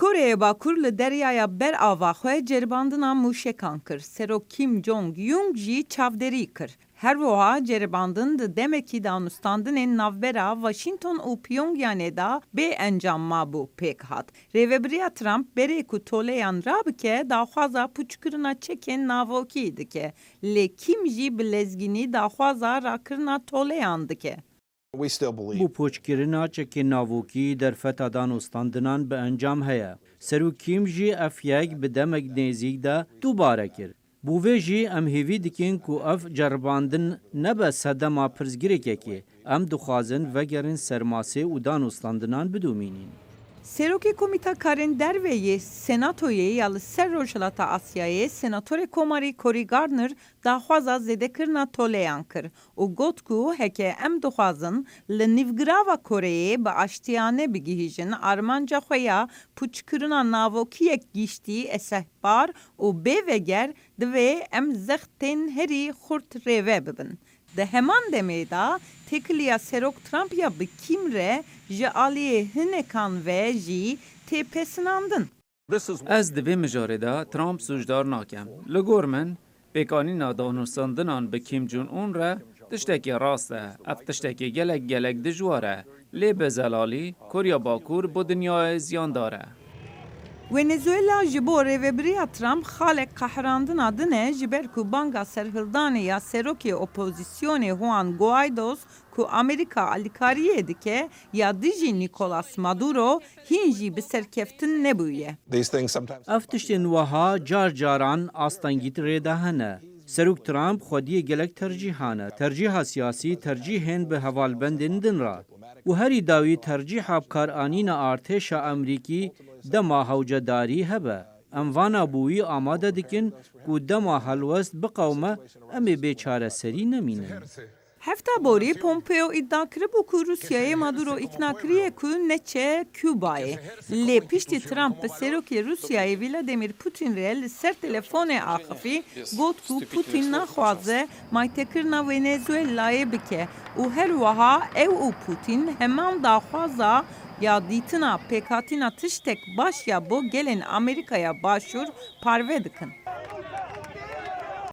Kore'ye bakur li deryaya ber ava xwe ceribandina mûşekan kir. Serok Kim Jong-un jî çavderî kir. Her wiha ceribandin di demekî danûstandinên navbera Washington û Pyongyangê da bê encam mabû pêk hat. Rêveberiya Trump berê ku toleyan rabike daxwaza pûçkirina çekên navokî dike. Lê Kim jî bi lezgînî daxwaza rakirina toleyan dike. Bu poçkirina çekên navokî derfeta danûstandinan bi encam heye. Serokîm jî ev yek bi demek nêzik de dubare kir. Bu vê jî em hêvî dikin ku ev ceribandin nebe sedema pirsgirêkekê. Em dixwazin vegerin sermasê û danûstandinan bidomînin. Serokê Komîta Karên Derveyê Senatoyê ya li ser Rojhilata Asyayê Senatörê Komarî Cory Gardner daxwaza zêdekirina toleyan kir û got ku heke em dixwazin li nîvgirava Koreyê bi aştiyane bigihîjin armanca xwe ya pûçkirina navokiyek gîştî esehbar û bêveger divê em zextên herî xurt rêve bibin. Di heman demê da têkiliya Serok Trump ya bi Kim re ji aliyê hinekan ve jî têpêsinandin. Ez di vê mijarê de Trump sûcdar nakim. Li gor min, pêkanîna danûstandinan bi Kim Jong-un re tiştekî rast e. Ev tiştekî gelek dijwar e. Lê bi zelalî, Korya Bakur bu dinyayê ziyandar e. Venezuela ji bo rêveberiya Trump xalek qehrandina din e ji ber ku banga serhildanê ya serokê opozîsyonê Juan Guaidos ku Amerîka alîkariyê dike ya dijî Nicolas Maduro hîn jî bi serkeftin nebûye. Ev tiştên wiha car caran astengîtirê de hene. Serok Trump xwediyê gelek tercîhan e. Tercîha siyasî tercîhên bi hevalbendên din ra. û herî dawî tercîha bikaranîna artêşa Emerîkî dema hewcedarî hebe. Em vana bûyî amade dikin ku dema helwest biqewme em ê bêçareserî nemînin. Hefta borî Pompeo iddia kiribû ku Rusyayê Maduro îkna kiriye ku neçe Kübayê. Lê piştî Trump bi serokê Rusyayê Vladimir Putin re li ser telefonê axivî got ku Putin naxwaze maytekirina Venezuelayê bike û her wiha ew û Putin heman daxwaza ya dîtina pêkhatina tiştek baş ya bo gelên Amerîkaya başûr parve dikin.